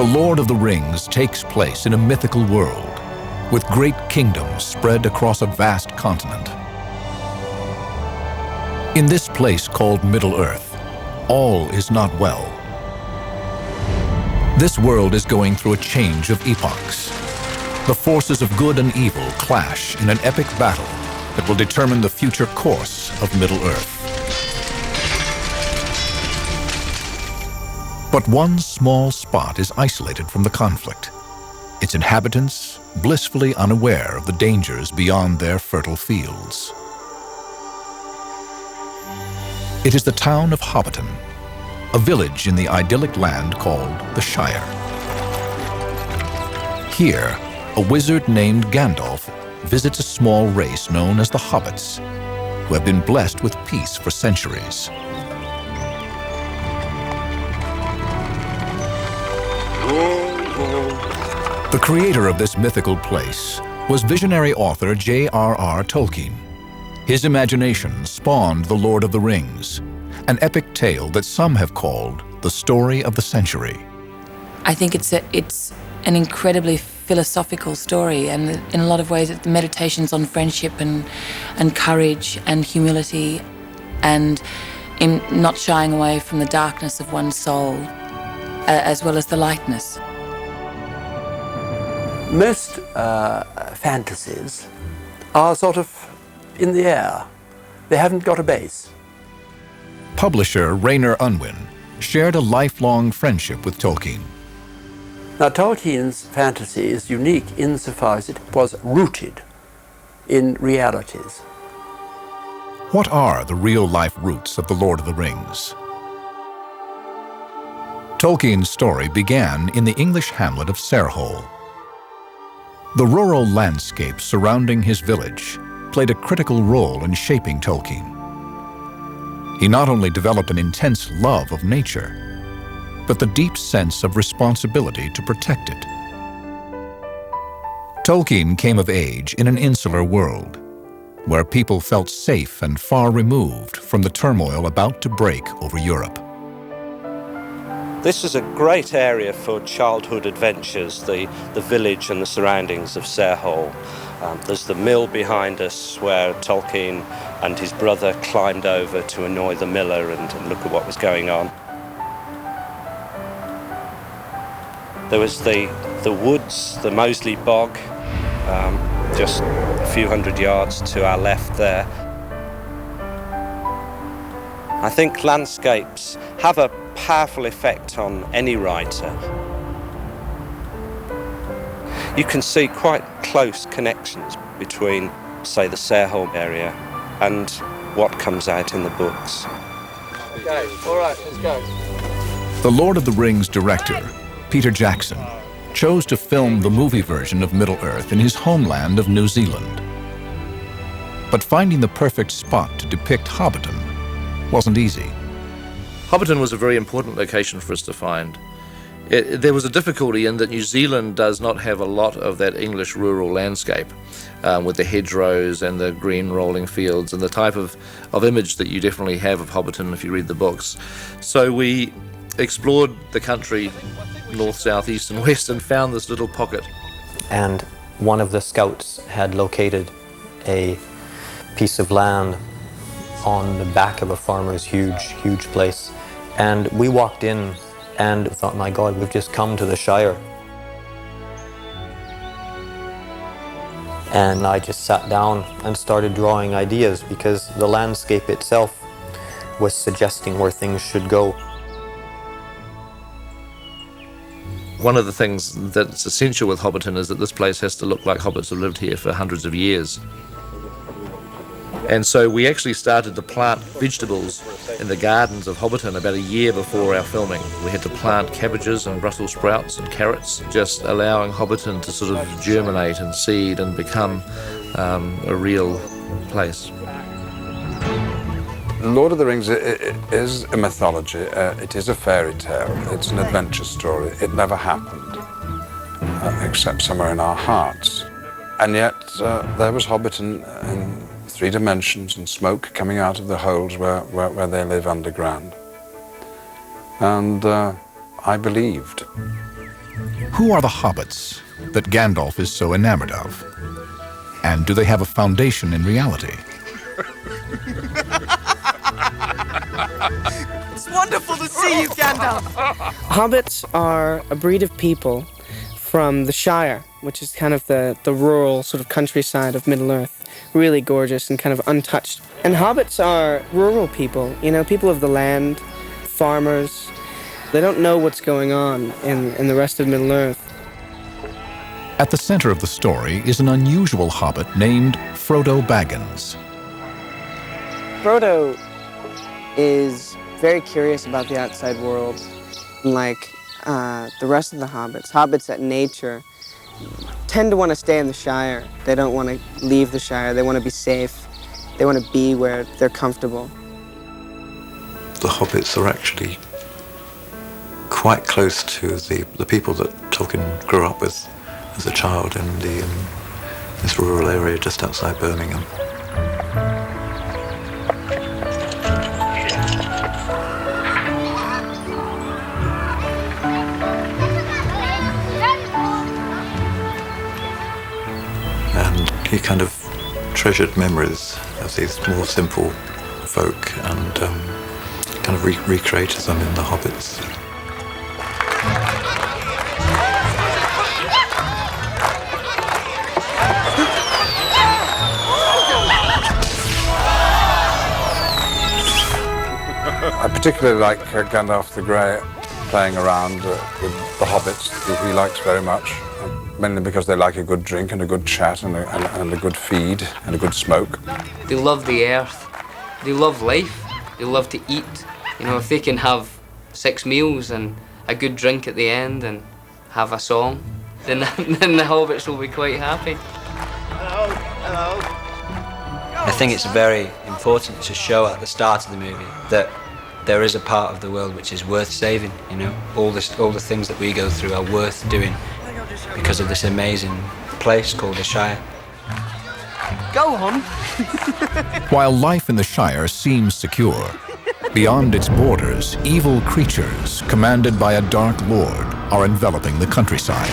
Lord of the Rings takes place in a mythical world, with great kingdoms spread across a vast continent. In this place called Middle-earth, all is not well. This world is going through a change of epochs. The forces of good and evil clash in an epic battle that will determine the future course of Middle-earth. But one small spot is isolated from the conflict, its inhabitants blissfully unaware of the dangers beyond their fertile fields. It is the town of Hobbiton, a village in the idyllic land called the Shire. Here, a wizard named Gandalf visits a small race known as the Hobbits, who have been blessed with peace for centuries. The creator of this mythical place was visionary author J.R.R. Tolkien. His imagination spawned The Lord of the Rings, an epic tale that some have called the story of the century. I think it's an incredibly philosophical story, and in a lot of ways it's meditations on friendship and courage and humility, and in not shying away from the darkness of one's soul, as well as the lightness. Most fantasies are sort of in the air. They haven't got a base. Publisher Rainer Unwin shared a lifelong friendship with Tolkien. Now, Tolkien's fantasy is unique insofar as it was rooted in realities. What are the real-life roots of The Lord of the Rings? Tolkien's story began in the English hamlet of Sarehole. The rural landscape surrounding his village played a critical role in shaping Tolkien. He not only developed an intense love of nature, but the deep sense of responsibility to protect it. Tolkien came of age in an insular world, where people felt safe and far removed from the turmoil about to break over Europe. This is a great area for childhood adventures, the village and the surroundings of Sarehole. There's the mill behind us where Tolkien and his brother climbed over to annoy the miller and look at what was going on. There was the woods, the Moseley Bog, just a few hundred yards to our left there. I think landscapes have a powerful effect on any writer. You can see quite close connections between, say, the Sarehole area and what comes out in the books. Okay, all right, let's go. The Lord of the Rings director, Peter Jackson, chose to film the movie version of Middle-earth in his homeland of New Zealand. But finding the perfect spot to depict Hobbiton wasn't easy. Hobbiton was a very important location for us to find. There was a difficulty in that New Zealand does not have a lot of that English rural landscape with the hedgerows and the green rolling fields and the type of image that you definitely have of Hobbiton if you read the books. So we explored the country north, south, east and west and found this little pocket. And one of the scouts had located a piece of land on the back of a farmer's huge place. And we walked in and thought, my God, we've just come to the Shire. And I just sat down and started drawing ideas because the landscape itself was suggesting where things should go. One of the things that's essential with Hobbiton is that this place has to look like hobbits have lived here for hundreds of years. And so we actually started to plant vegetables in the gardens of Hobbiton about a year before our filming. We had to plant cabbages and Brussels sprouts and carrots, just allowing Hobbiton to sort of germinate and seed and become a real place. Lord of the Rings is a mythology, it is a fairy tale, it's an adventure story. It never happened, except somewhere in our hearts. And yet there was Hobbiton in 3 dimensions and smoke coming out of the holes where they live underground. And I believed. Who are the hobbits that Gandalf is so enamored of? And do they have a foundation in reality? It's wonderful to see you, Gandalf! Hobbits are a breed of people from the Shire, which is kind of the rural sort of countryside of Middle-earth. Really gorgeous and kind of untouched. And hobbits are rural people, you know, people of the land, farmers. They don't know what's going on in the rest of Middle-earth. At the center of the story is an unusual hobbit named Frodo Baggins. Frodo is very curious about the outside world. Like the rest of the hobbits at nature tend to want to stay in the Shire. They don't want to leave the Shire. They want to be safe. They want to be where they're comfortable. The hobbits are actually quite close to the people that Tolkien grew up with as a child in this rural area just outside Birmingham. And he kind of treasured memories of these more simple folk and kind of recreated them in the hobbits. I particularly like Gandalf the Grey playing around with the hobbits. He likes very much, mainly because they like a good drink and a good chat and a good feed and a good smoke. They love the earth. They love life. They love to eat. You know, if they can have 6 meals and a good drink at the end and have a song, then the hobbits will be quite happy. Hello, hello. I think it's very important to show at the start of the movie that there is a part of the world which is worth saving. You know, all the things that we go through are worth doing because of this amazing place called the Shire. Go on. While life in the Shire seems secure, beyond its borders, evil creatures commanded by a dark lord are enveloping the countryside.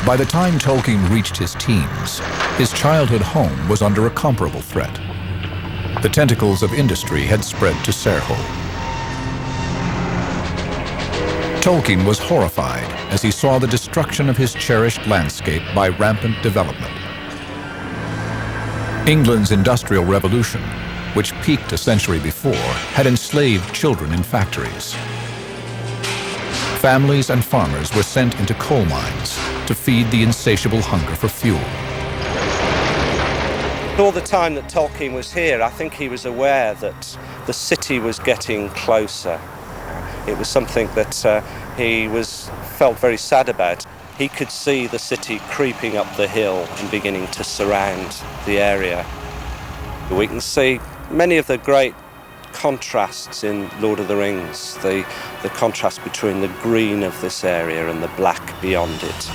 By the time Tolkien reached his teens, his childhood home was under a comparable threat. The tentacles of industry had spread to Sarehole. Tolkien was horrified as he saw the destruction of his cherished landscape by rampant development. England's Industrial Revolution, which peaked a century before, had enslaved children in factories. Families and farmers were sent into coal mines to feed the insatiable hunger for fuel. All the time that Tolkien was here, I think he was aware that the city was getting closer. It was something that he felt very sad about. He could see the city creeping up the hill and beginning to surround the area. We can see many of the great contrasts in Lord of the Rings, the contrast between the green of this area and the black beyond it.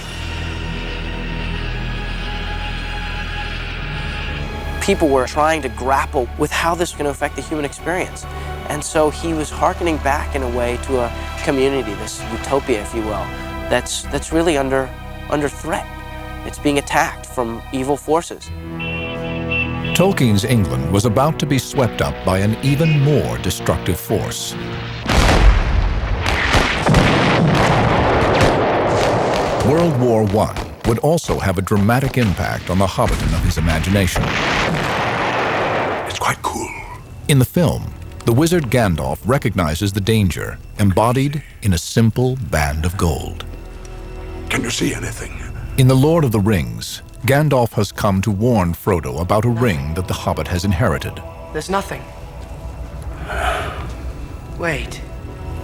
People were trying to grapple with how this was going to affect the human experience. And so he was hearkening back in a way to a community, this utopia, if you will, that's really under threat. It's being attacked from evil forces. Tolkien's England was about to be swept up by an even more destructive force. World War I would also have a dramatic impact on the Hobbiton of his imagination. It's quite cool. In the film, the wizard Gandalf recognizes the danger embodied in a simple band of gold. Can you see anything? In The Lord of the Rings, Gandalf has come to warn Frodo about a ring that the Hobbit has inherited. There's nothing. Wait.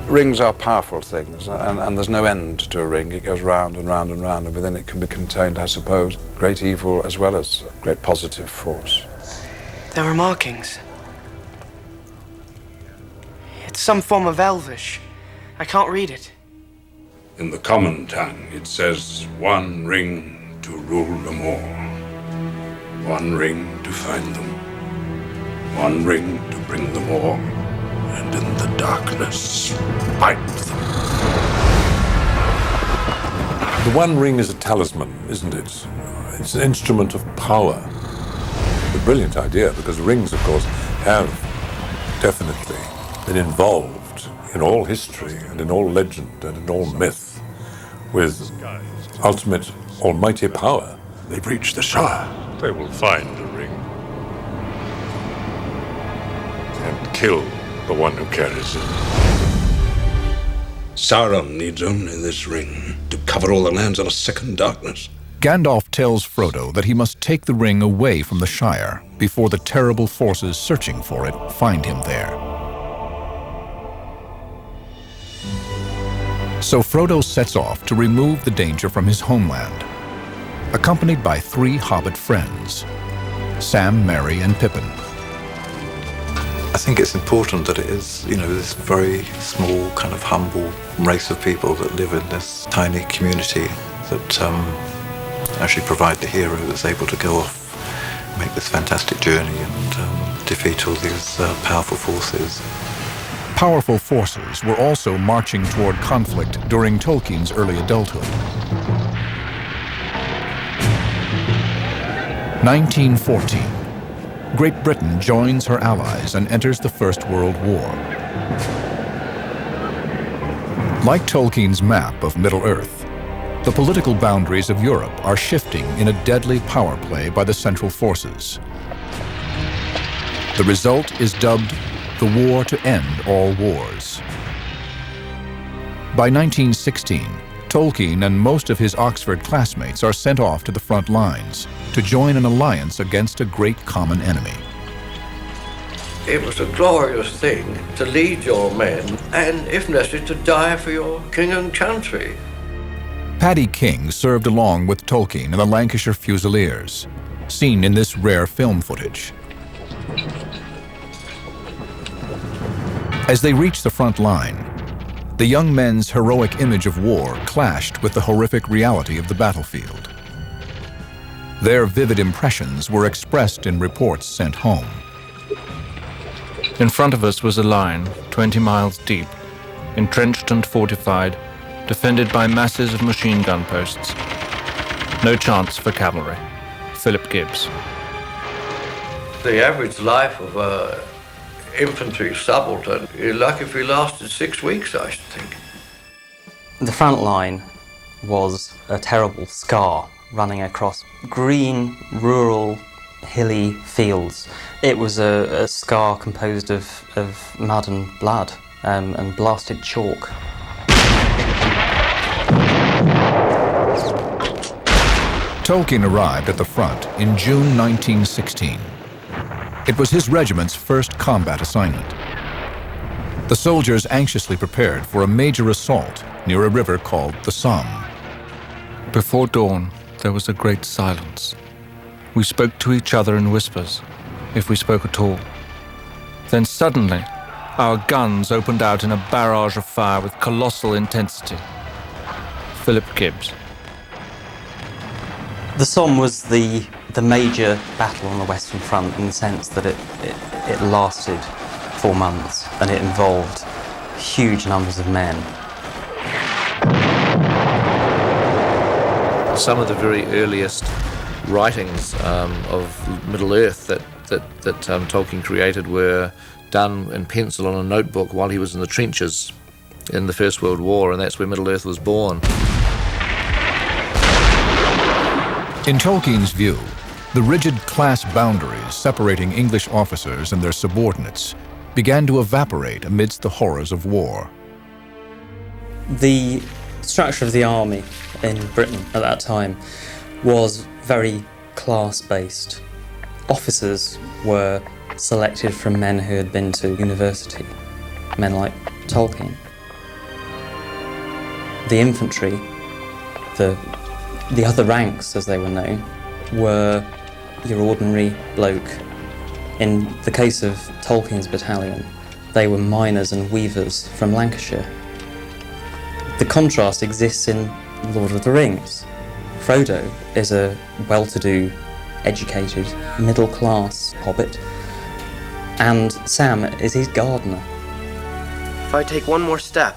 Rings are powerful things, and there's no end to a ring. It goes round and round and round, and within it can be contained, I suppose, great evil as well as great positive force. There are markings. It's some form of Elvish. I can't read it. In the common tongue, it says, one ring to rule them all. One ring to find them. One ring to bring them all, and in the darkness, fight them. The One Ring is a talisman, isn't it? It's an instrument of power. A brilliant idea, because rings, of course, have definitely been involved in all history and in all legend and in all myth with ultimate almighty power. They've reached the Shire. They will find the ring and kill the one who carries it. Sauron needs only this ring to cover all the lands in a second darkness. Gandalf tells Frodo that he must take the ring away from the Shire before the terrible forces searching for it find him there. So Frodo sets off to remove the danger from his homeland, accompanied by 3 hobbit friends, Sam, Merry, and Pippin. I think it's important that it is, this very small, kind of humble race of people that live in this tiny community that actually provide the hero that's able to go off, make this fantastic journey and defeat all these powerful forces. Powerful forces were also marching toward conflict during Tolkien's early adulthood. 1914. Great Britain joins her allies and enters the First World War. Like Tolkien's map of Middle-earth, the political boundaries of Europe are shifting in a deadly power play by the Central Forces. The result is dubbed the War to End All Wars. By 1916, Tolkien and most of his Oxford classmates are sent off to the front lines to join an alliance against a great common enemy. It was a glorious thing to lead your men and, if necessary, to die for your king and country. Paddy King served along with Tolkien in the Lancashire Fusiliers, seen in this rare film footage. As they reached the front line, the young men's heroic image of war clashed with the horrific reality of the battlefield. Their vivid impressions were expressed in reports sent home. In front of us was a line, 20 miles deep, entrenched and fortified, defended by masses of machine gun posts. No chance for cavalry. Philip Gibbs. The average life of an infantry subaltern, you're lucky if he lasted 6 weeks, I should think. The front line was a terrible scar running across green, rural, hilly fields. It was a scar composed of mud and blood and blasted chalk. Tolkien arrived at the front in June 1916. It was his regiment's first combat assignment. The soldiers anxiously prepared for a major assault near a river called the Somme. Before dawn, there was a great silence. We spoke to each other in whispers, if we spoke at all. Then suddenly, our guns opened out in a barrage of fire with colossal intensity. Philip Gibbs. The Somme was the major battle on the Western Front in the sense that it lasted 4 months and it involved huge numbers of men. Some of the very earliest writings of Middle-earth that Tolkien created were done in pencil on a notebook while he was in the trenches in the First World War, and that's where Middle-earth was born. In Tolkien's view, the rigid class boundaries separating English officers and their subordinates began to evaporate amidst the horrors of war. The structure of the army in Britain at that time was very class-based. Officers were selected from men who had been to university, men like Tolkien. The infantry, the other ranks, as they were known, were your ordinary bloke. In the case of Tolkien's battalion, they were miners and weavers from Lancashire. The contrast exists in Lord of the Rings. Frodo is a well-to-do, educated, middle-class hobbit. And Sam is his gardener. If I take one more step,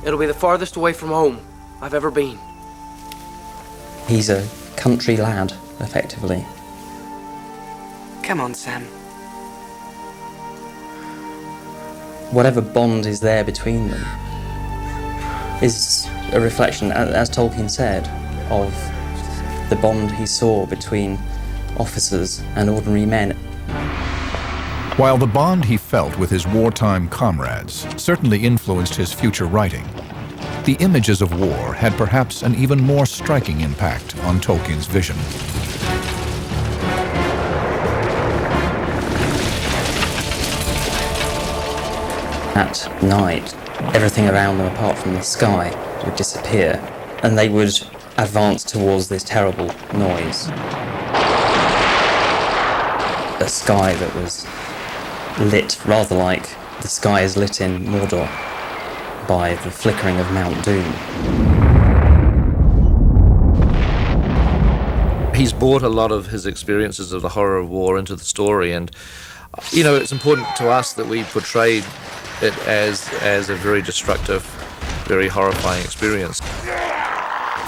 it'll be the farthest away from home I've ever been. He's a country lad, effectively. Come on, Sam. Whatever bond is there between them is a reflection, as Tolkien said, of the bond he saw between officers and ordinary men. While the bond he felt with his wartime comrades certainly influenced his future writing, the images of war had perhaps an even more striking impact on Tolkien's vision. At night, everything around them apart from the sky would disappear, and they would advance towards this terrible noise. A sky that was lit rather like the sky is lit in Mordor by the flickering of Mount Doom. He's brought a lot of his experiences of the horror of war into the story, and you know, it's important to us that we portrayed it as a very destructive, very horrifying experience.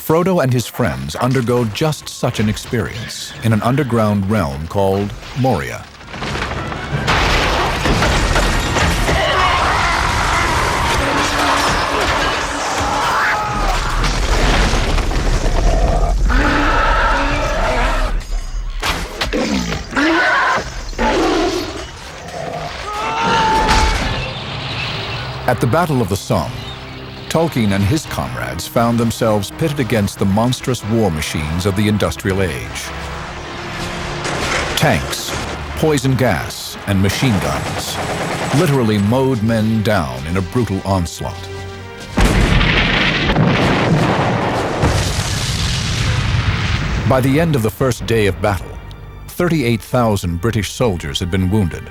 Frodo and his friends undergo just such an experience in an underground realm called Moria. At the Battle of the Somme, Tolkien and his comrades found themselves pitted against the monstrous war machines of the Industrial Age. Tanks, poison gas, and machine guns literally mowed men down in a brutal onslaught. By the end of the first day of battle, 38,000 British soldiers had been wounded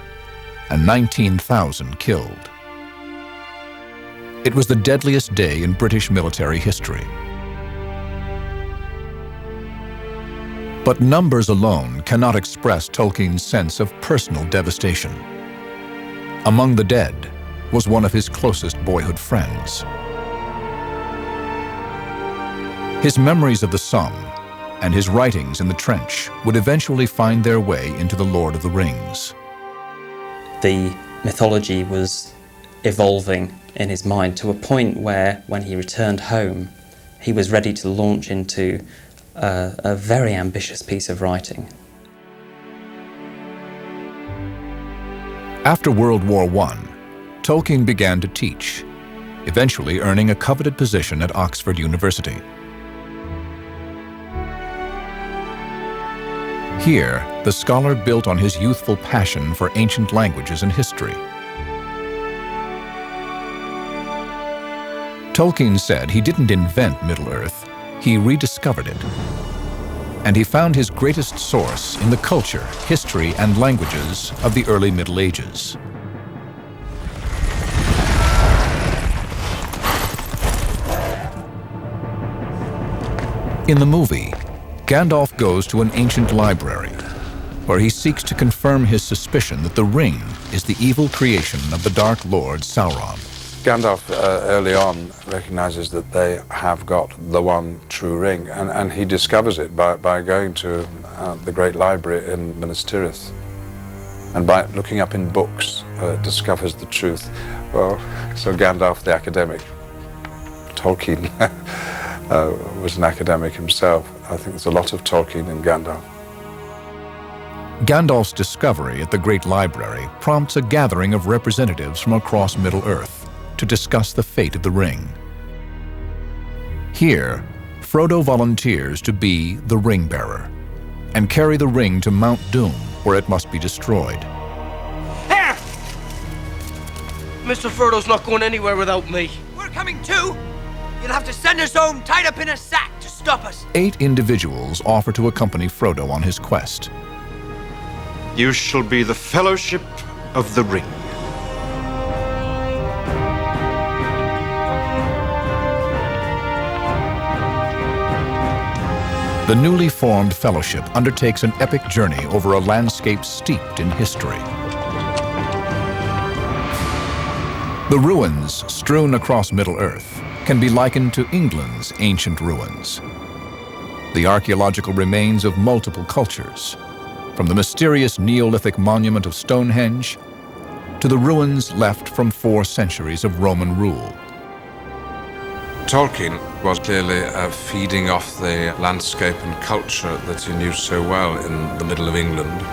and 19,000 killed. It was the deadliest day in British military history. But numbers alone cannot express Tolkien's sense of personal devastation. Among the dead was one of his closest boyhood friends. His memories of the Somme and his writings in the trench would eventually find their way into The Lord of the Rings. The mythology was evolving in his mind to a point where, when he returned home, he was ready to launch into a very ambitious piece of writing. After World War I, Tolkien began to teach, eventually earning a coveted position at Oxford University. Here, the scholar built on his youthful passion for ancient languages and history. Tolkien said he didn't invent Middle-earth, he rediscovered it. And he found his greatest source in the culture, history, and languages of the early Middle Ages. In the movie, Gandalf goes to an ancient library, where he seeks to confirm his suspicion that the ring is the evil creation of the Dark Lord Sauron. Gandalf early on recognizes that they have got the one true ring, and he discovers it by going to the great library in Minas Tirith, and by looking up in books discovers the truth. Well, so Gandalf the academic, Tolkien was an academic himself. I think there's a lot of Tolkien in Gandalf. Gandalf's discovery at the Great Library prompts a gathering of representatives from across Middle-earth to discuss the fate of the ring. Here, Frodo volunteers to be the ring-bearer and carry the ring to Mount Doom, where it must be destroyed. Here! Mr. Frodo's not going anywhere without me. We're coming too! You'll have to send us home tied up in a sack to stop us. 8 individuals offer to accompany Frodo on his quest. You shall be the Fellowship of the Ring. The newly formed fellowship undertakes an epic journey over a landscape steeped in history. The ruins strewn across Middle-earth can be likened to England's ancient ruins. The archaeological remains of multiple cultures, from the mysterious Neolithic monument of Stonehenge to the ruins left from 4 centuries of Roman rule. Tolkien was clearly feeding off the landscape and culture that he knew so well in the middle of England.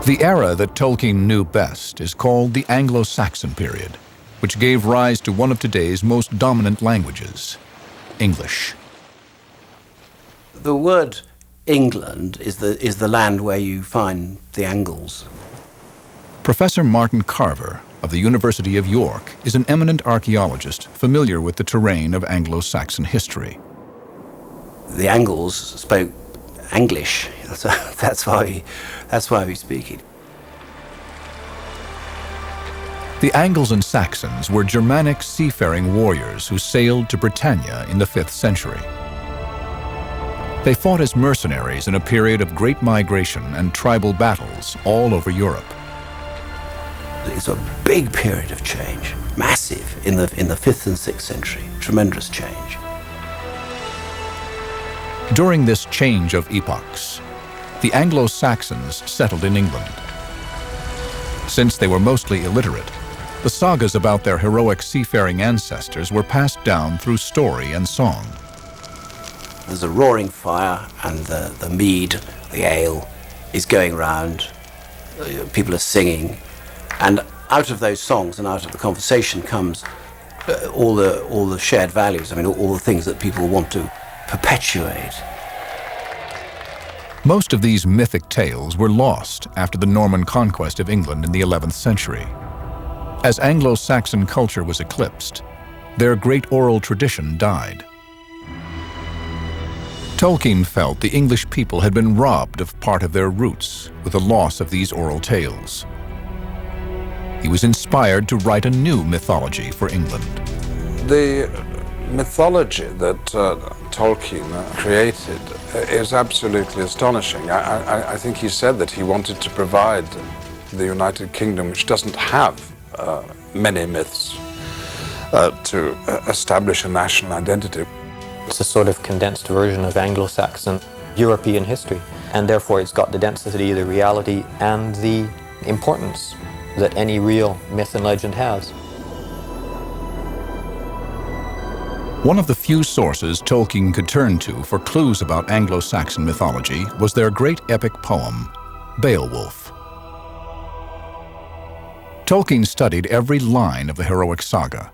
The era that Tolkien knew best is called the Anglo-Saxon period, which gave rise to one of today's most dominant languages, English. The word England is the land where you find the Angles. Professor Martin Carver of the University of York is an eminent archaeologist familiar with the terrain of Anglo-Saxon history. The Angles spoke English, that's why we speak it. The Angles and Saxons were Germanic seafaring warriors who sailed to Britannia in the 5th century. They fought as mercenaries in a period of great migration and tribal battles all over Europe. It's a big period of change, massive, in the 5th and 6th century, tremendous change. During this change of epochs, the Anglo-Saxons settled in England. Since they were mostly illiterate, the sagas about their heroic seafaring ancestors were passed down through story and song. There's a roaring fire and the mead, the ale, is going round. People are singing. And out of those songs and out of the conversation comes all the shared values, all the things that people want to perpetuate. Most of these mythic tales were lost after the Norman conquest of England in the 11th century. As Anglo-Saxon culture was eclipsed, their great oral tradition died. Tolkien felt the English people had been robbed of part of their roots with the loss of these oral tales. He was inspired to write a new mythology for England. The mythology that Tolkien created is absolutely astonishing. I think he said that he wanted to provide the United Kingdom, which doesn't have many myths, to establish a national identity. It's a sort of condensed version of Anglo-Saxon European history, and therefore it's got the density, the reality, and the importance that any real myth and legend has. One of the few sources Tolkien could turn to for clues about Anglo-Saxon mythology was their great epic poem, Beowulf. Tolkien studied every line of the heroic saga,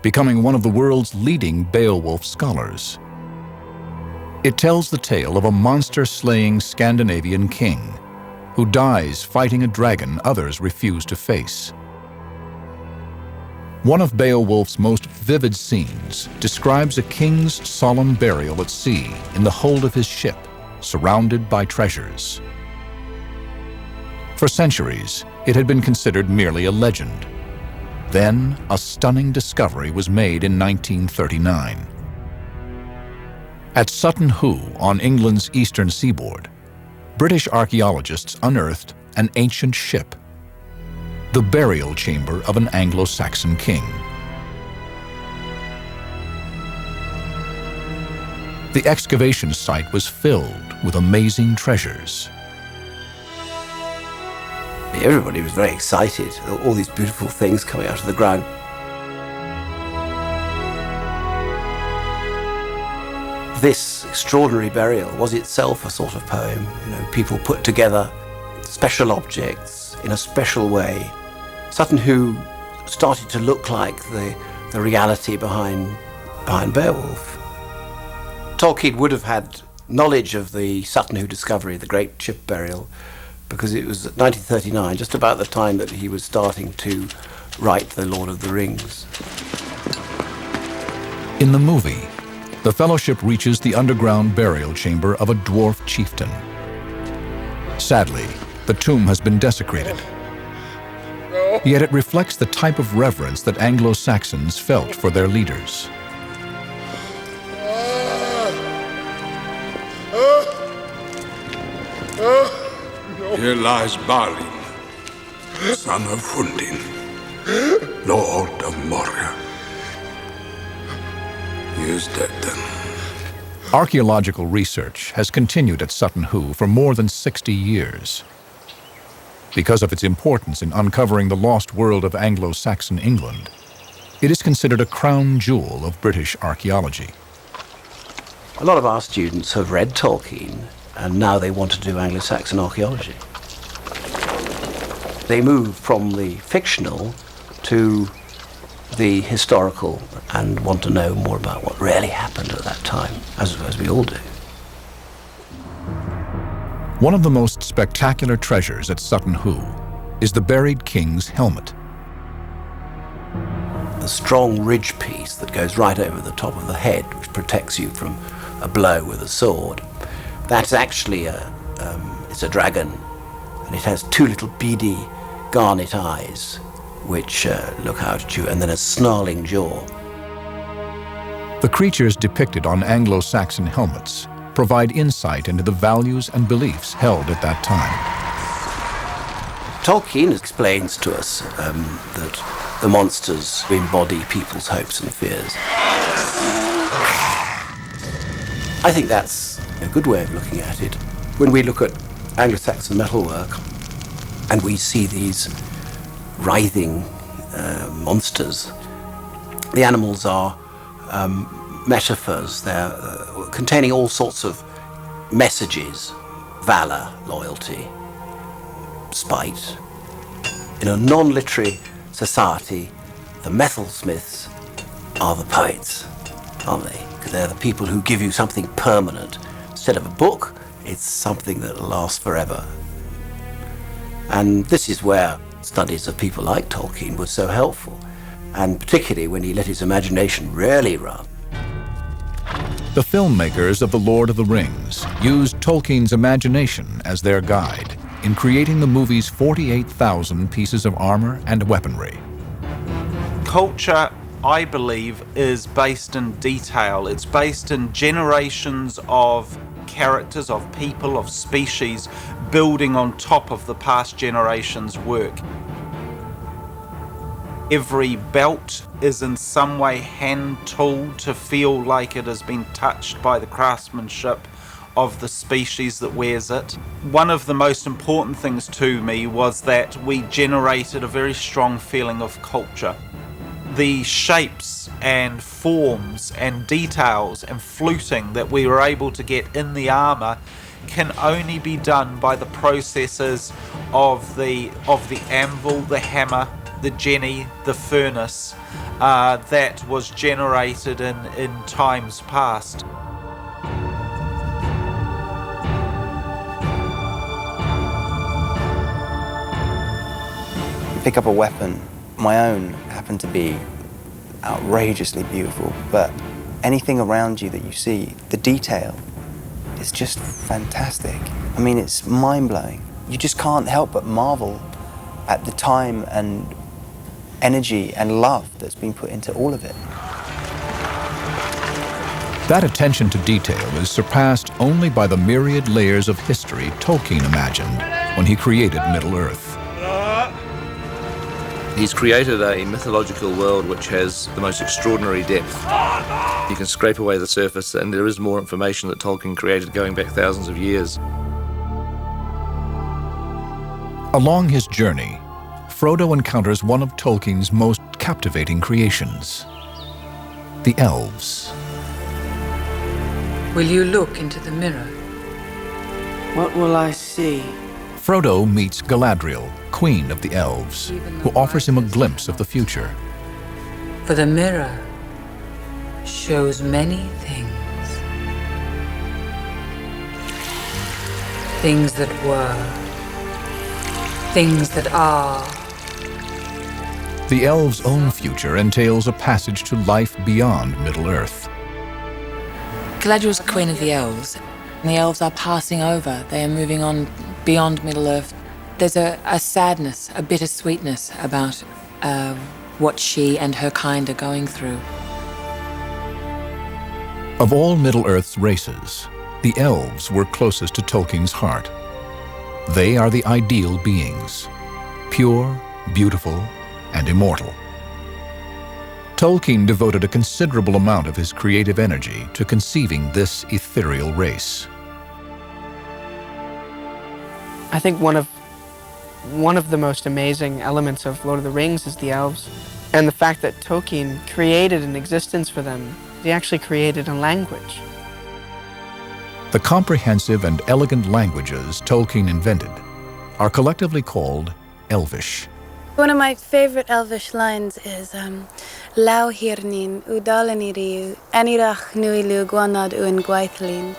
becoming one of the world's leading Beowulf scholars. It tells the tale of a monster-slaying Scandinavian king who dies fighting a dragon others refuse to face. One of Beowulf's most vivid scenes describes a king's solemn burial at sea in the hold of his ship, surrounded by treasures. For centuries, it had been considered merely a legend. Then, a stunning discovery was made in 1939. At Sutton Hoo, on England's eastern seaboard, British archaeologists unearthed an ancient ship, the burial chamber of an Anglo-Saxon king. The excavation site was filled with amazing treasures. Everybody was very excited, all these beautiful things coming out of the ground. This extraordinary burial was itself a sort of poem. People put together special objects in a special way. Sutton Hoo started to look like the reality behind Beowulf. Tolkien would have had knowledge of the Sutton Hoo discovery, the great ship burial, because it was 1939, just about the time that he was starting to write The Lord of the Rings. In the movie, the Fellowship reaches the underground burial chamber of a dwarf chieftain. Sadly, the tomb has been desecrated. Yet it reflects the type of reverence that Anglo-Saxons felt for their leaders. Here lies Balin, son of Fundin, Lord of Moria. He is dead then. Archaeological research has continued at Sutton Hoo for more than 60 years. Because of its importance in uncovering the lost world of Anglo-Saxon England, it is considered a crown jewel of British archaeology. A lot of our students have read Tolkien, and now they want to do Anglo-Saxon archaeology. They move from the fictional to the historical and want to know more about what really happened at that time, as we all do. One of the most spectacular treasures at Sutton Hoo is the buried king's helmet. The strong ridge piece that goes right over the top of the head, which protects you from a blow with a sword, that's actually it's a dragon, and it has two little beady garnet eyes which look out at you, and then a snarling jaw. The creatures depicted on Anglo-Saxon helmets provide insight into the values and beliefs held at that time. Tolkien explains to us that the monsters embody people's hopes and fears. I think that's a good way of looking at it. When we look at Anglo-Saxon metalwork and we see these writhing monsters, the animals are metaphors. They're containing all sorts of messages: valor, loyalty, spite. In a non-literary society, the metalsmiths are the poets, aren't they? Because they're the people who give you something permanent. Instead of a book, it's something that lasts forever. And this is where studies of people like Tolkien were so helpful, and particularly when he let his imagination really run. The filmmakers of The Lord of the Rings used Tolkien's imagination as their guide in creating the movie's 48,000 pieces of armor and weaponry. Culture, I believe, is based in detail. It's based in generations of characters, of people, of species, building on top of the past generation's work. Every belt is in some way hand-tooled to feel like it has been touched by the craftsmanship of the species that wears it. One of the most important things to me was that we generated a very strong feeling of culture. The shapes and forms and details and fluting that we were able to get in the armour can only be done by the processes of the anvil, the hammer, the jenny, the furnace that was generated in times past. Pick up a weapon. My own happened to be outrageously beautiful, but anything around you that you see, the detail, is just fantastic. I mean, it's mind-blowing. You just can't help but marvel at the time and energy and love that's been put into all of it. That attention to detail is surpassed only by the myriad layers of history Tolkien imagined when he created Middle-earth. He's created a mythological world which has the most extraordinary depth. You can scrape away the surface and there is more information that Tolkien created going back thousands of years. Along his journey, Frodo encounters one of Tolkien's most captivating creations, the elves. Will you look into the mirror? What will I see? Frodo meets Galadriel, queen of the elves, who offers him a glimpse of the future. For the mirror shows many things. Things that were, things that are. The elves' own future entails a passage to life beyond Middle-earth. Galadriel's queen of the elves, and the elves are passing over. They are moving on beyond Middle-earth. There's a sadness, a bittersweetness about what she and her kind are going through. Of all Middle-earth's races, the elves were closest to Tolkien's heart. They are the ideal beings, pure, beautiful, and immortal. Tolkien devoted a considerable amount of his creative energy to conceiving this ethereal race. I think one of the most amazing elements of Lord of the Rings is the elves, and the fact that Tolkien created an existence for them. He actually created a language. The comprehensive and elegant languages Tolkien invented are collectively called Elvish. One of my favorite Elvish lines is Lau hirnin udalaniriu anirach nuilu guanad un gwaithlin.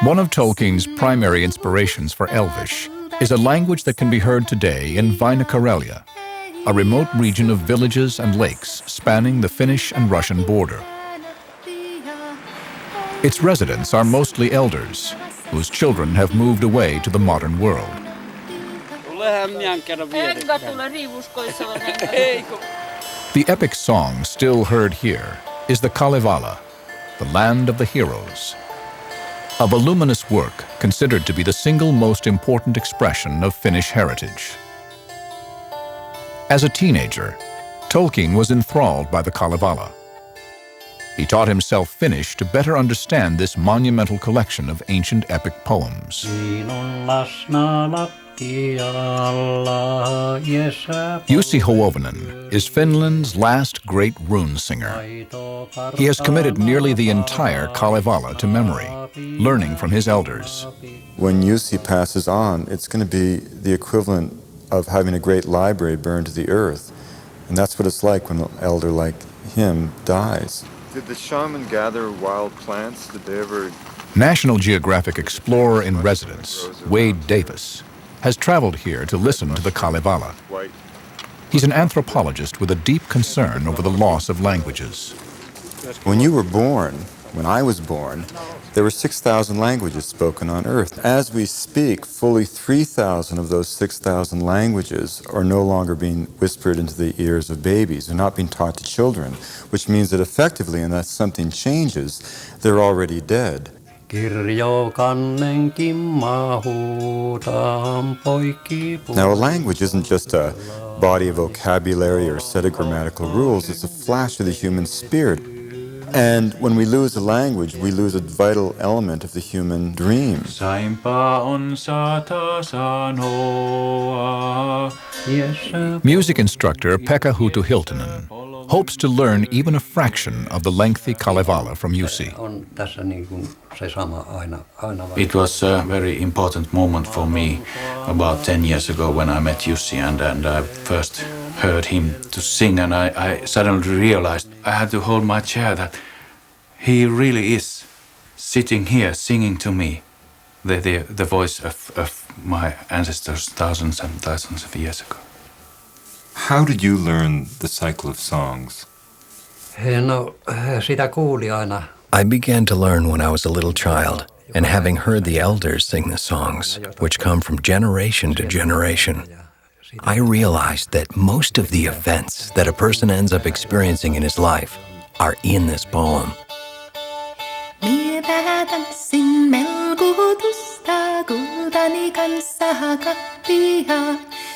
One of Tolkien's primary inspirations for Elvish is a language that can be heard today in Väinö Karelia, a remote region of villages and lakes spanning the Finnish and Russian border. Its residents are mostly elders, whose children have moved away to the modern world. The epic song still heard here is the Kalevala, the land of the heroes, a voluminous work considered to be the single most important expression of Finnish heritage. As a teenager, Tolkien was enthralled by the Kalevala. He taught himself Finnish to better understand this monumental collection of ancient epic poems. Jussi Huovinen is Finland's last great rune singer. He has committed nearly the entire Kalevala to memory, learning from his elders. When Jussi passes on, it's going to be the equivalent of having a great library burned to the earth. And that's what it's like when an elder like him dies. Did the shaman gather wild plants? Did they ever... National Geographic explorer in residence, Wade Davis, has traveled here to listen to the Kalevala. He's an anthropologist with a deep concern over the loss of languages. When you were born, when I was born, there were 6,000 languages spoken on Earth. As we speak, fully 3,000 of those 6,000 languages are no longer being whispered into the ears of babies. They're not being taught to children, which means that effectively, unless something changes, they're already dead. Now, a language isn't just a body of vocabulary or a set of grammatical rules. It's a flash of the human spirit. And when we lose a language, we lose a vital element of the human dream. Music instructor Pekka Hutu-Hiltunen hopes to learn even a fraction of the lengthy Kalevala from Jussi. It was a very important moment for me about 10 years ago when I met Jussi and I first heard him to sing, and I suddenly realized I had to hold my chair, that he really is sitting here singing to me the voice of my ancestors thousands and thousands of years ago. How did you learn the cycle of songs? I began to learn when I was a little child, and having heard the elders sing the songs, which come from generation to generation, I realized that most of the events that a person ends up experiencing in his life are in this poem.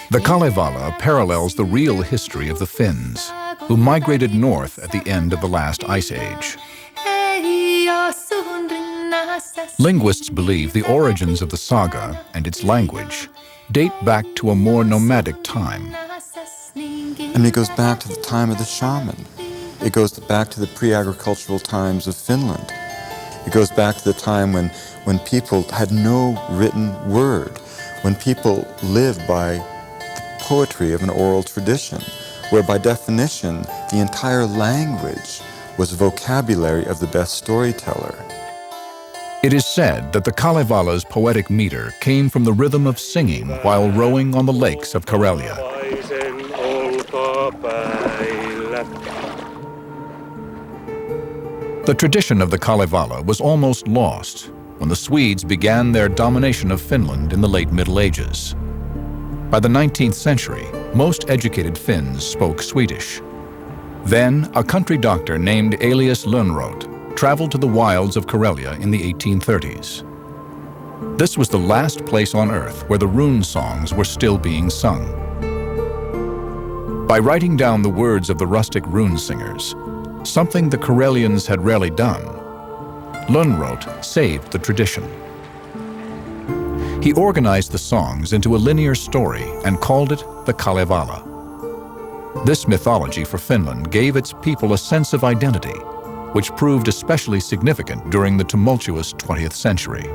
The Kalevala parallels the real history of the Finns, who migrated north at the end of the last ice age. Linguists believe the origins of the saga and its language date back to a more nomadic time. And it goes back to the time of the shaman. It goes back to the pre-agricultural times of Finland. It goes back to the time when people had no written word, when people lived by the poetry of an oral tradition, where by definition the entire language was a vocabulary of the best storyteller. It is said that the Kalevala's poetic meter came from the rhythm of singing while rowing on the lakes of Karelia. The tradition of the Kalevala was almost lost when the Swedes began their domination of Finland in the late Middle Ages. By the 19th century, most educated Finns spoke Swedish. Then, a country doctor named Elias Lönnrot traveled to the wilds of Karelia in the 1830s. This was the last place on Earth where the rune songs were still being sung. By writing down the words of the rustic rune singers, something the Karelians had rarely done, Lönnrot saved the tradition. He organized the songs into a linear story and called it the Kalevala. This mythology for Finland gave its people a sense of identity, which proved especially significant during the tumultuous 20th century.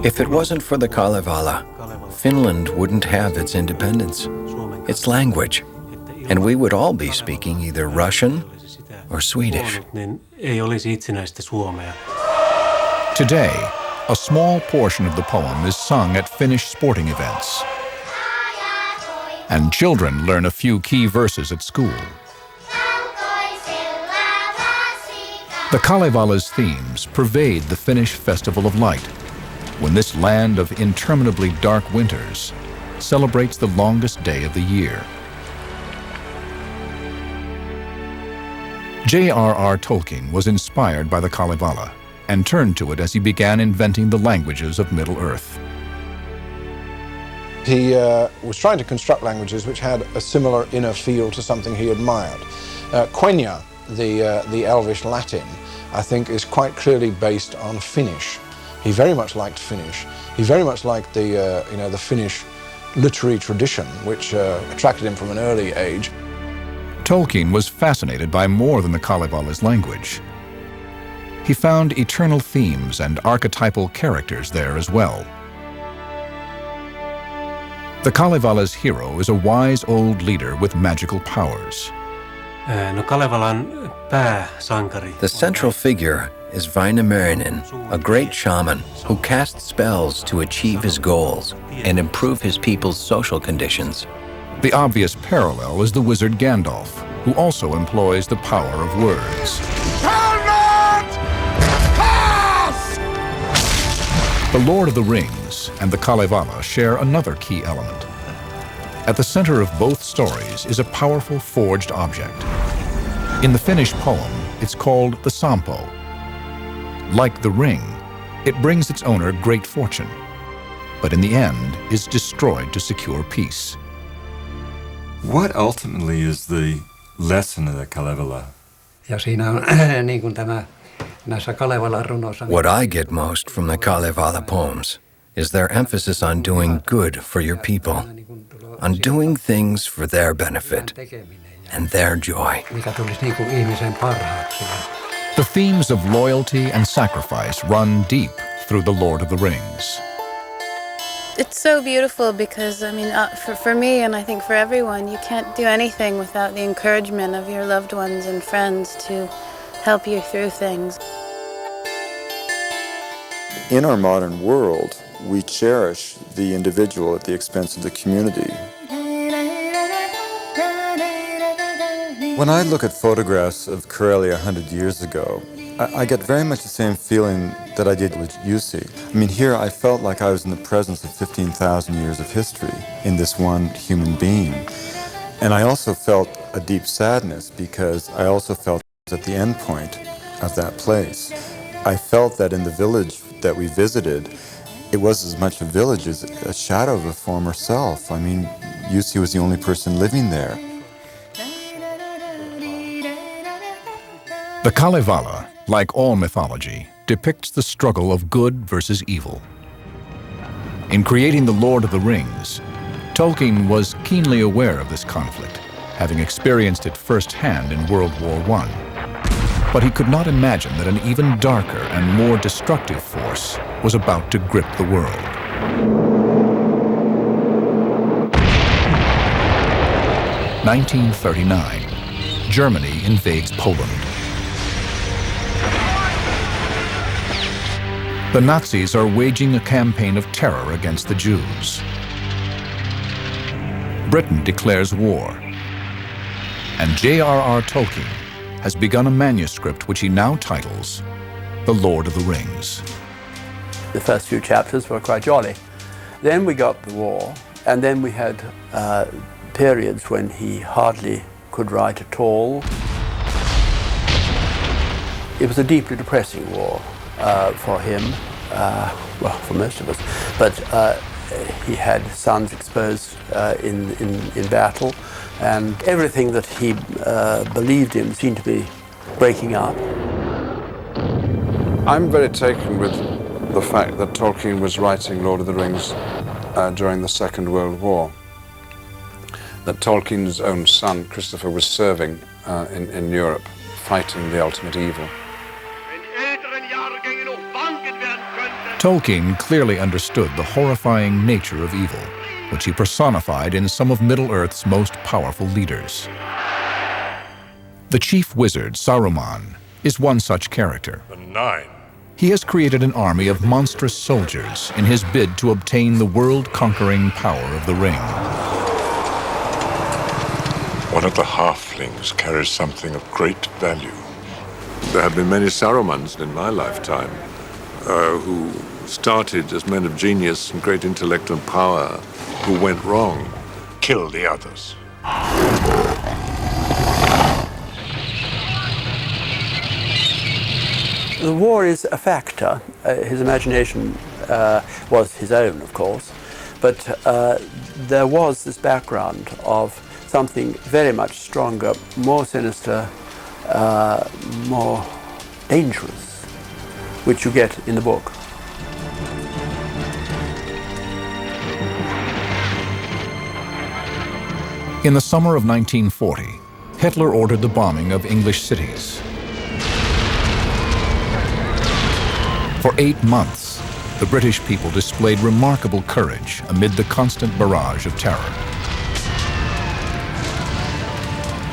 If it wasn't for the Kalevala, Finland wouldn't have its independence, its language, and we would all be speaking either Russian or Swedish. Today, a small portion of the poem is sung at Finnish sporting events, and children learn a few key verses at school. The Kalevala's themes pervade the Finnish Festival of Light, when this land of interminably dark winters celebrates the longest day of the year. J.R.R. Tolkien was inspired by the Kalevala and turned to it as he began inventing the languages of Middle-earth. He was trying to construct languages which had a similar inner feel to something he admired. Quenya, the Elvish Latin, I think is quite clearly based on Finnish. He very much liked Finnish. He very much liked the Finnish literary tradition, which attracted him from an early age. Tolkien was fascinated by more than the Kalevala's language. He found eternal themes and archetypal characters there as well. The Kalevala's hero is a wise old leader with magical powers. The central figure is Väinämöinen, a great shaman who casts spells to achieve his goals and improve his people's social conditions. The obvious parallel is the wizard Gandalf, who also employs the power of words. The Lord of the Rings and the Kalevala share another key element. At the center of both stories is a powerful forged object. In the Finnish poem, it's called the Sampo. Like the ring, it brings its owner great fortune, but in the end is destroyed to secure peace. What ultimately is the lesson of the Kalevala? What I get most from the Kalevala poems is their emphasis on doing good for your people, on doing things for their benefit and their joy. The themes of loyalty and sacrifice run deep through The Lord of the Rings. It's so beautiful because, for me and I think for everyone, you can't do anything without the encouragement of your loved ones and friends to help you through things. In our modern world, we cherish the individual at the expense of the community. When I look at photographs of Karelia 100 years ago, I get very much the same feeling that I did with Jussi. Here I felt like I was in the presence of 15,000 years of history in this one human being. And I also felt a deep sadness because I also felt at the end point of that place. I felt that in the village that we visited, it was as much a village as a shadow of a former self. Jussi was the only person living there. The Kalevala, like all mythology, depicts the struggle of good versus evil. In creating The Lord of the Rings, Tolkien was keenly aware of this conflict, having experienced it firsthand in World War I. But he could not imagine that an even darker and more destructive force was about to grip the world. (1939), Germany invades Poland. The Nazis are waging a campaign of terror against the Jews. Britain declares war, and J.R.R. Tolkien has begun a manuscript which he now titles The Lord of the Rings. The first few chapters were quite jolly. Then we got the war, and then we had periods when he hardly could write at all. It was a deeply depressing war for him, well, for most of us, but he had sons exposed in battle, and everything that he believed in seemed to be breaking up. I'm very taken with the fact that Tolkien was writing Lord of the Rings during the Second World War. That Tolkien's own son, Christopher, was serving in Europe, fighting the ultimate evil. Tolkien clearly understood the horrifying nature of evil, which he personified in some of Middle-earth's most powerful leaders. The chief wizard, Saruman, is one such character. The Nine. He has created an army of monstrous soldiers in his bid to obtain the world-conquering power of the ring. One of the halflings carries something of great value. There have been many Sarumans in my lifetime who started as men of genius and great intellect and power, who went wrong, killed the others. The war is a factor. His imagination was his own, of course, but there was this background of something very much stronger, more sinister, more dangerous, which you get in the book. In the summer of 1940, Hitler ordered the bombing of English cities. For 8 months, the British people displayed remarkable courage amid the constant barrage of terror.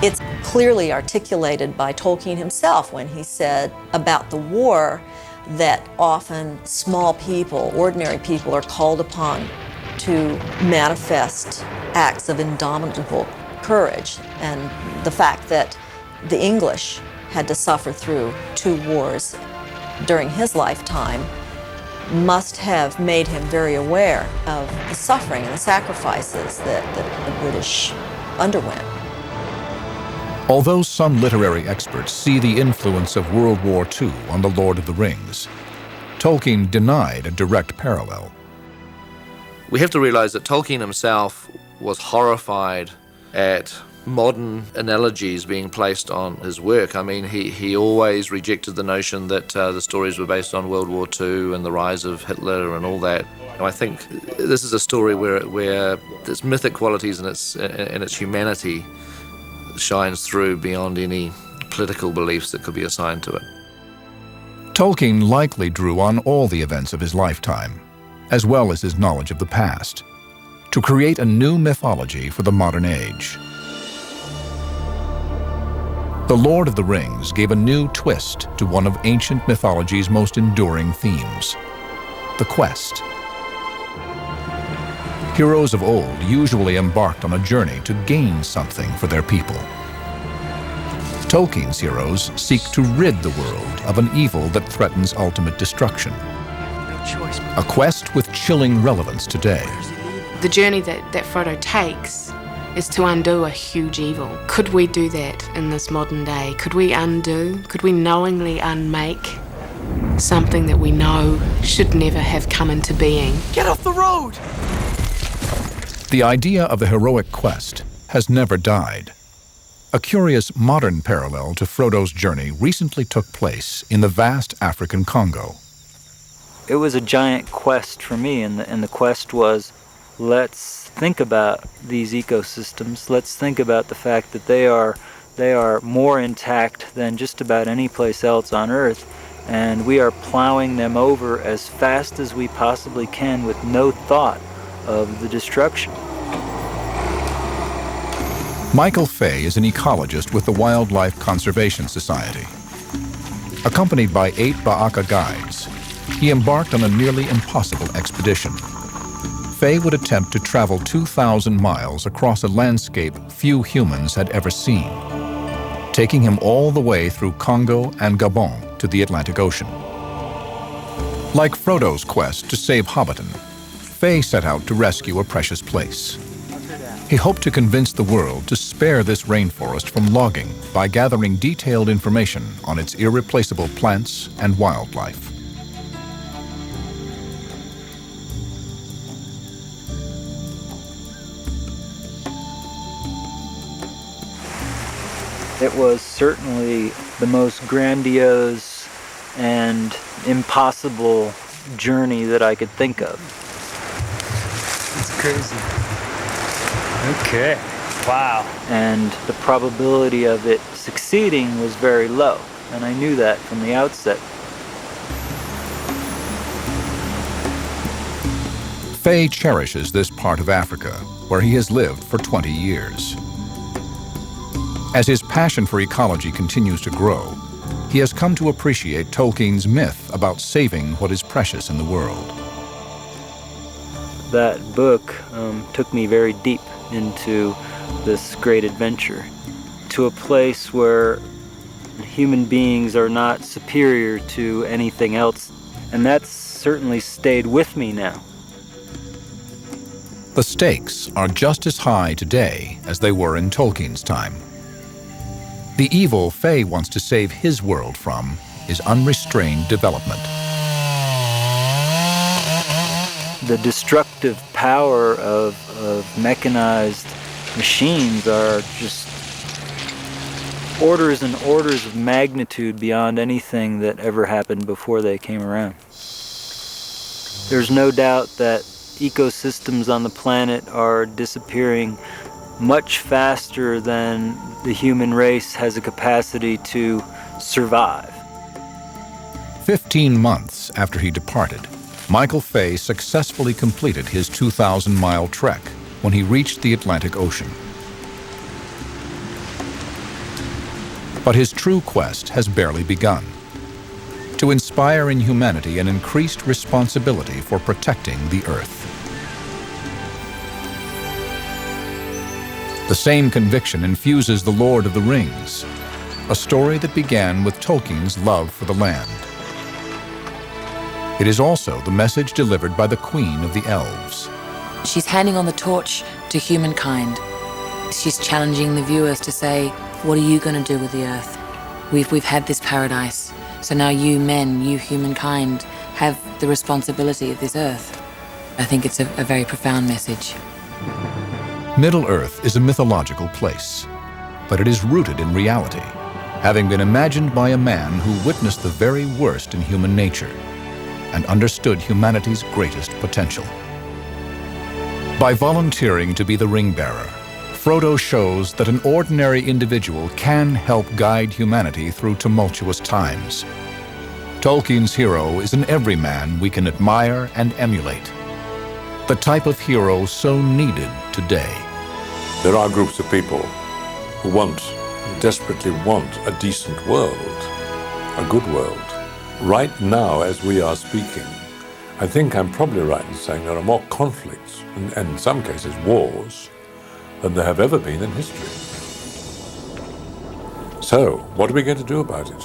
It's clearly articulated by Tolkien himself when he said about the war that often small people, ordinary people, are called upon to manifest acts of indomitable courage, and the fact that the English had to suffer through 2 wars during his lifetime must have made him very aware of the suffering and the sacrifices that the British underwent. Although some literary experts see the influence of World War II on The Lord of the Rings, Tolkien denied a direct parallel. We have to realize that Tolkien himself was horrified at modern analogies being placed on his work. I mean, he always rejected the notion that the stories were based on World War II and the rise of Hitler and all that. I think this is a story where its mythic qualities and its humanity shines through beyond any political beliefs that could be assigned to it. Tolkien likely drew on all the events of his lifetime, as well as his knowledge of the past, to create a new mythology for the modern age. The Lord of the Rings gave a new twist to one of ancient mythology's most enduring themes, the quest. Heroes of old usually embarked on a journey to gain something for their people. Tolkien's heroes seek to rid the world of an evil that threatens ultimate destruction. A quest with chilling relevance today. The journey that Frodo takes is to undo a huge evil. Could we do that in this modern day? Could we knowingly unmake something that we know should never have come into being? Get off the road! The idea of the heroic quest has never died. A curious modern parallel to Frodo's journey recently took place in the vast African Congo. It was a giant quest for me, and the quest was, let's think about these ecosystems. Let's think about the fact that they are more intact than just about any place else on Earth, and we are plowing them over as fast as we possibly can with no thought of the destruction. Michael Fay is an ecologist with the Wildlife Conservation Society. Accompanied by 8 Ba'aka guides, he embarked on a nearly impossible expedition. Fay would attempt to travel 2,000 miles across a landscape few humans had ever seen, taking him all the way through Congo and Gabon to the Atlantic Ocean. Like Frodo's quest to save Hobbiton, Fay set out to rescue a precious place. He hoped to convince the world to spare this rainforest from logging by gathering detailed information on its irreplaceable plants and wildlife. It was certainly the most grandiose and impossible journey that I could think of. It's crazy. Okay, wow. And the probability of it succeeding was very low, and I knew that from the outset. Faye cherishes this part of Africa, where he has lived for 20 years. As his passion for ecology continues to grow, he has come to appreciate Tolkien's myth about saving what is precious in the world. That book took me very deep into this great adventure, to a place where human beings are not superior to anything else, and that's certainly stayed with me now. The stakes are just as high today as they were in Tolkien's time. The evil Faye wants to save his world from is unrestrained development. The destructive power of mechanized machines are just orders and orders of magnitude beyond anything that ever happened before they came around. There's no doubt that ecosystems on the planet are disappearing much faster than the human race has a capacity to survive. 15 months after he departed, Michael Fay successfully completed his 2,000-mile trek when he reached the Atlantic Ocean. But his true quest has barely begun: to inspire in humanity an increased responsibility for protecting the Earth. The same conviction infuses The Lord of the Rings, a story that began with Tolkien's love for the land. It is also the message delivered by the Queen of the Elves. She's handing on the torch to humankind. She's challenging the viewers to say, what are you going to do with the Earth? We've had this paradise, so now you men, you humankind, have the responsibility of this Earth. I think it's a very profound message. Middle-earth is a mythological place, but it is rooted in reality, having been imagined by a man who witnessed the very worst in human nature and understood humanity's greatest potential. By volunteering to be the ring-bearer, Frodo shows that an ordinary individual can help guide humanity through tumultuous times. Tolkien's hero is an everyman we can admire and emulate, the type of hero so needed today. There are groups of people who desperately want a decent world, a good world. Right now, as we are speaking, I think I'm probably right in saying there are more conflicts, and in some cases wars, than there have ever been in history. So, what are we going to do about it?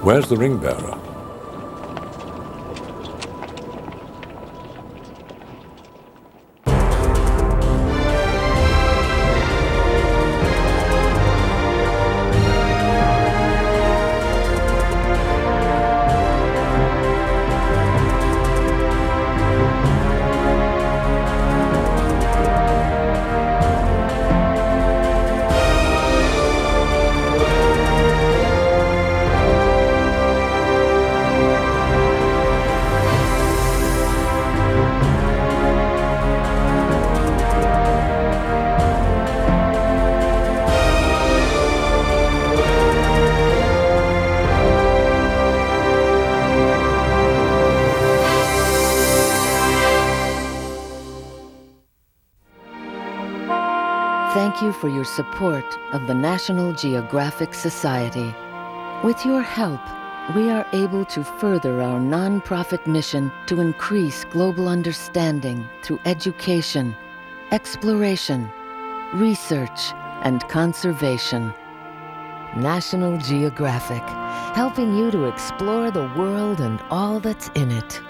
Where's the ring bearer? Thank you for your support of the National Geographic Society. With your help, we are able to further our nonprofit mission to increase global understanding through education, exploration, research, and conservation. National Geographic, helping you to explore the world and all that's in it.